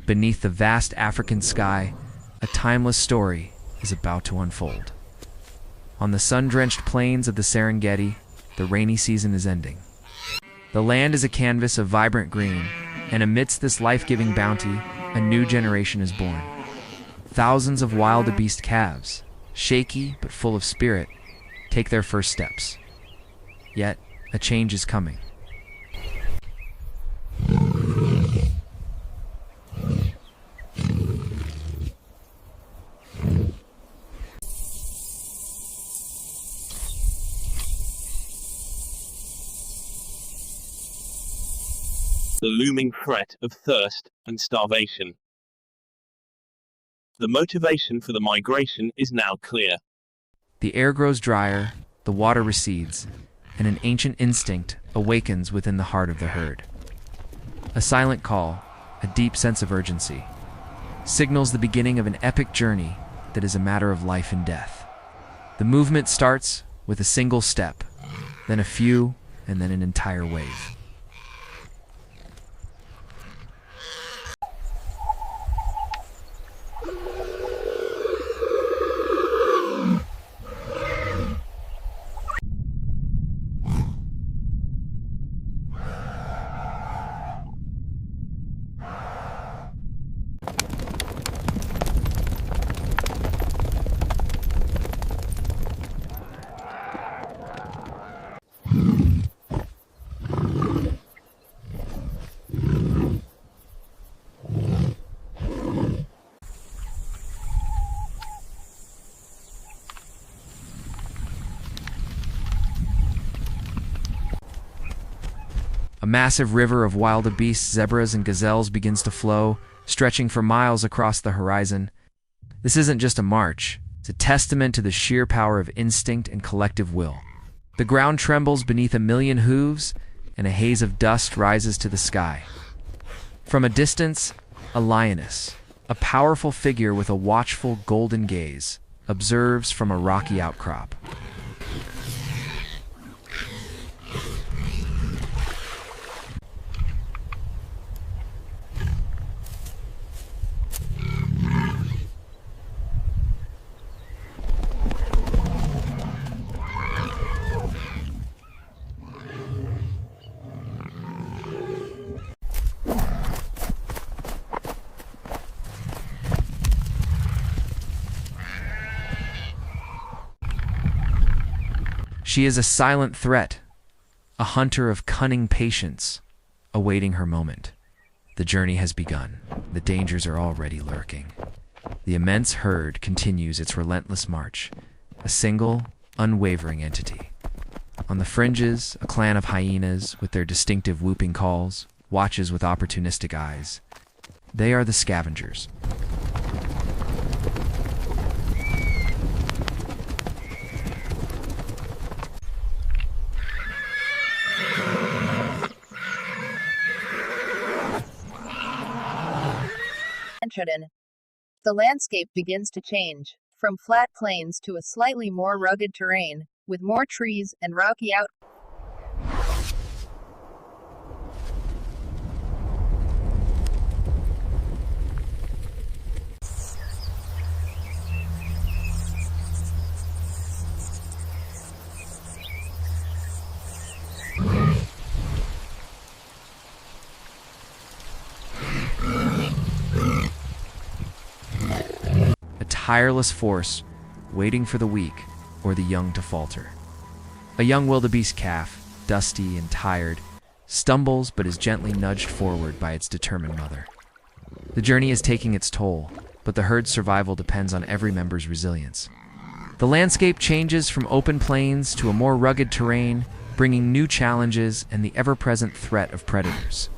Beneath the vast African sky, a timeless story is about to unfold. On the sun-drenched plains of the Serengeti, the rainy season is ending. The land is a canvas of vibrant green, and amidst this life-giving bounty, a new generation is born. Thousands of wildebeest calves, shaky but full of spirit, take their first steps. Yet, a change is coming. The looming threat of thirst and starvation. The motivation for the migration is now clear. The air grows drier, the water recedes, and an ancient instinct awakens within the heart of the herd. A silent call, a deep sense of urgency, signals the beginning of an epic journey that is a matter of life and death. The movement starts with a single step, then a few, and then an entire wave. A massive river of wildebeest, zebras, and gazelles begins to flow, stretching for miles across the horizon. This isn't just a march, it's a testament to the sheer power of instinct and collective will. The ground trembles beneath a million hooves, and a haze of dust rises to the sky. From a distance, a lioness, a powerful figure with a watchful golden gaze, observes from a rocky outcrop. She is a silent threat, a hunter of cunning patience, awaiting her moment. The journey has begun. The dangers are already lurking. The immense herd continues its relentless march, a single, unwavering entity. On the fringes, a clan of hyenas, with their distinctive whooping calls, watches with opportunistic eyes. They are the scavengers. The landscape begins to change, from flat plains to a slightly more rugged terrain, with more trees and rocky out. Tireless force, waiting for the weak or the young to falter. A young wildebeest calf, dusty and tired, stumbles but is gently nudged forward by its determined mother. The journey is taking its toll, but the herd's survival depends on every member's resilience. The landscape changes from open plains to a more rugged terrain, bringing new challenges and the ever-present threat of predators.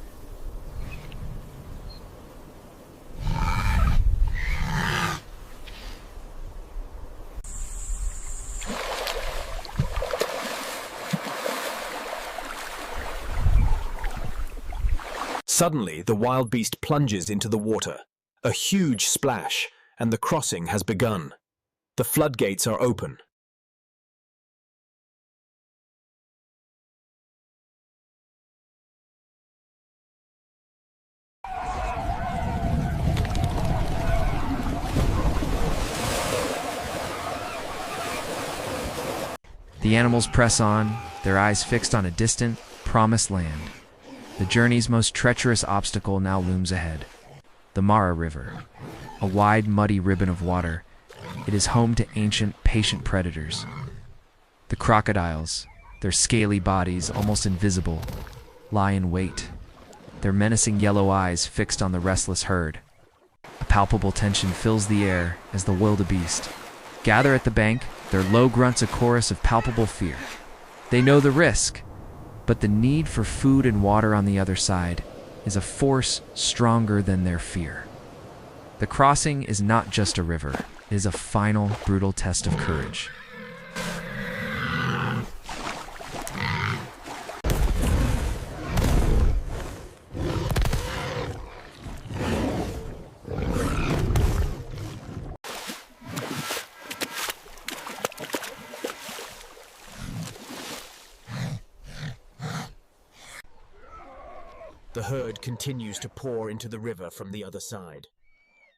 Suddenly, the wildebeest plunges into the water. A huge splash, and the crossing has begun. The floodgates are open. The animals press on, their eyes fixed on a distant, promised land. The journey's most treacherous obstacle now looms ahead. The Mara River, a wide, muddy ribbon of water. It is home to ancient, patient predators. The crocodiles, their scaly bodies almost invisible, lie in wait, their menacing yellow eyes fixed on the restless herd. A palpable tension fills the air as the wildebeest gather at the bank, their low grunts a chorus of palpable fear. They know the risk, but the need for food and water on the other side is a force stronger than their fear. The crossing is not just a river, it is a final, brutal test of courage. The herd continues to pour into the river from the other side.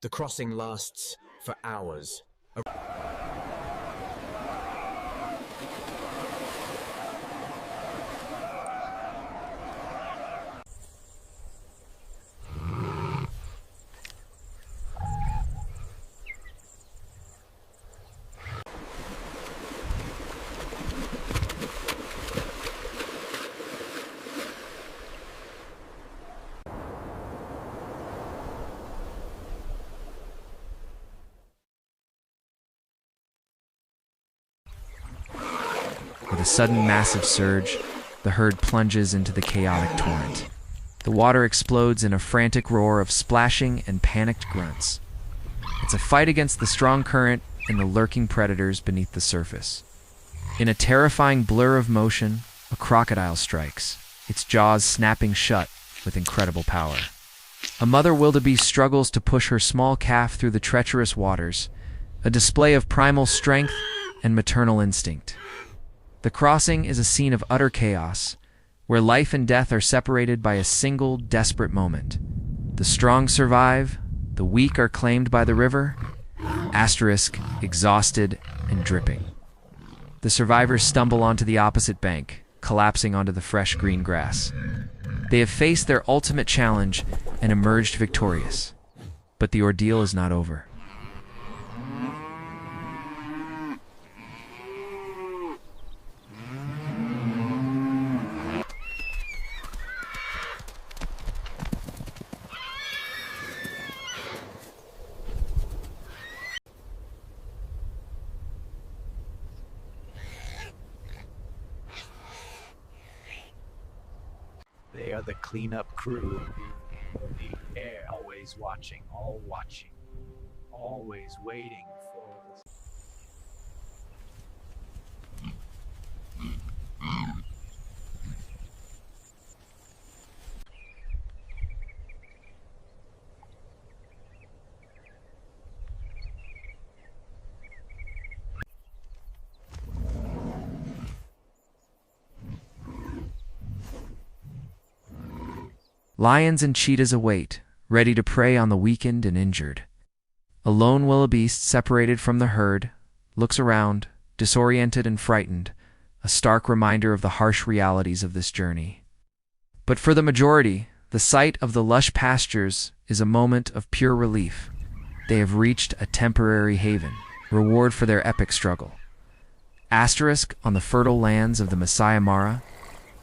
The crossing lasts for hours. With a sudden massive surge, the herd plunges into the chaotic torrent. The water explodes in a frantic roar of splashing and panicked grunts. It's a fight against the strong current and the lurking predators beneath the surface. In a terrifying blur of motion, a crocodile strikes, its jaws snapping shut with incredible power. A mother wildebeest struggles to push her small calf through the treacherous waters, a display of primal strength and maternal instinct. The crossing is a scene of utter chaos, where life and death are separated by a single desperate moment. The strong survive, the weak are claimed by the river, exhausted and dripping. The survivors stumble onto the opposite bank, collapsing onto the fresh green grass. They have faced their ultimate challenge and emerged victorious. But the ordeal is not over. They are the cleanup crew. The air, always watching, always waiting for the... Lions and cheetahs await, ready to prey on the weakened and injured. A lone wildebeest, separated from the herd, looks around, disoriented and frightened, a stark reminder of the harsh realities of this journey. But for the majority, the sight of the lush pastures is a moment of pure relief. They have reached a temporary haven, reward for their epic struggle. On the fertile lands of the Maasai Mara,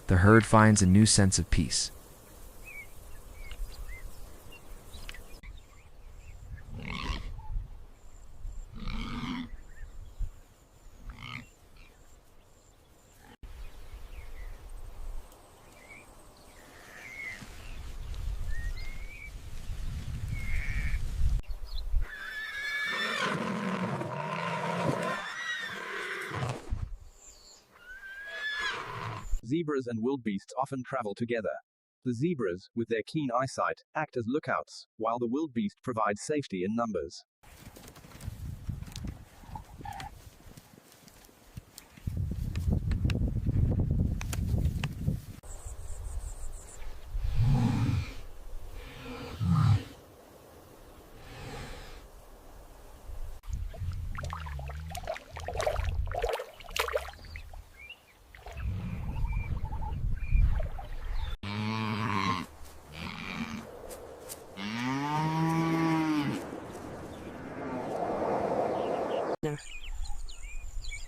the herd finds a new sense of peace. Zebras and wildebeests often travel together. The zebras, with their keen eyesight, act as lookouts, while the wildebeest provides safety in numbers.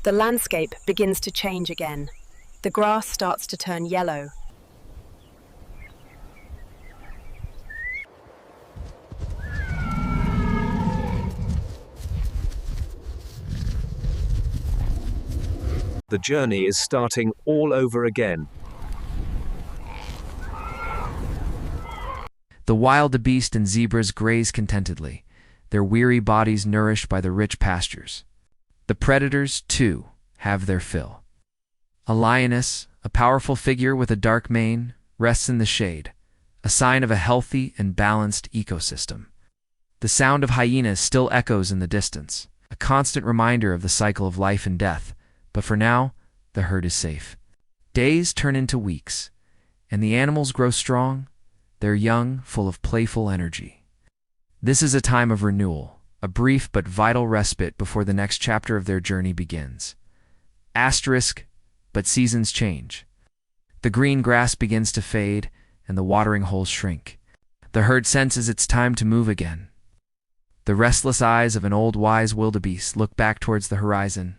The landscape begins to change again. The grass starts to turn yellow. The journey is starting all over again. The wildebeest and zebras graze contentedly, their weary bodies nourished by the rich pastures. The predators, too, have their fill. A lioness, a powerful figure with a dark mane, rests in the shade, a sign of a healthy and balanced ecosystem. The sound of hyenas still echoes in the distance, a constant reminder of the cycle of life and death, but for now, the herd is safe. Days turn into weeks, and the animals grow strong, their young full of playful energy. This is a time of renewal, a brief but vital respite before the next chapter of their journey begins. Asterisk, but seasons change. The green grass begins to fade, and the watering holes shrink. The herd senses it's time to move again. The restless eyes of an old wise wildebeest look back towards the horizon,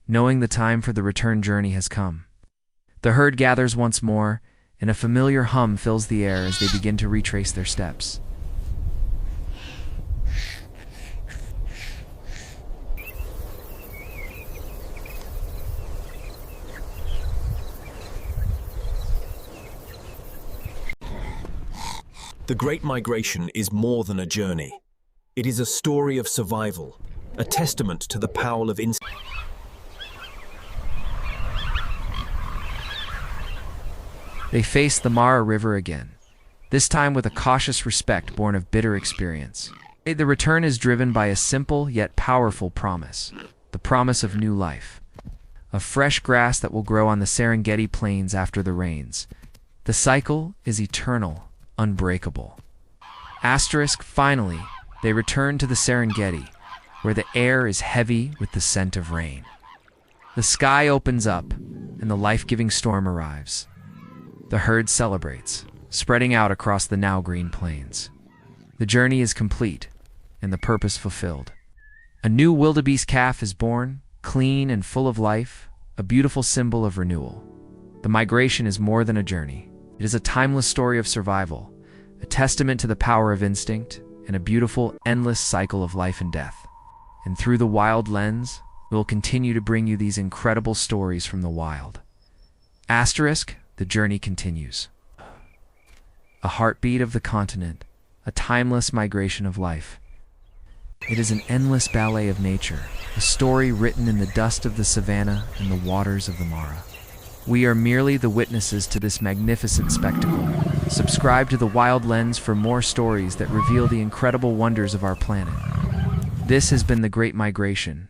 knowing the time for the return journey has come. The herd gathers once more, and a familiar hum fills the air as they begin to retrace their steps. The Great Migration is more than a journey. It is a story of survival, a testament to the power of instinct. They face the Mara River again, this time with a cautious respect born of bitter experience. The return is driven by a simple yet powerful promise, the promise of new life, of fresh grass that will grow on the Serengeti plains after the rains. The cycle is eternal, unbreakable. Asterisk, finally, they return to the Serengeti, where the air is heavy with the scent of rain. The sky opens up, and the life-giving storm arrives. The herd celebrates, spreading out across the now green plains. The journey is complete, and the purpose fulfilled. A new wildebeest calf is born, clean and full of life, a beautiful symbol of renewal. The migration is more than a journey. It is a timeless story of survival, a testament to the power of instinct, and a beautiful, endless cycle of life and death. And through the wild lens, we will continue to bring you these incredible stories from the wild. Asterisk, the journey continues. A heartbeat of the continent, a timeless migration of life. It is an endless ballet of nature, a story written in the dust of the savannah and the waters of the Mara. We are merely the witnesses to this magnificent spectacle. Subscribe to the Wild Lens for more stories that reveal the incredible wonders of our planet. This has been the Great Migration,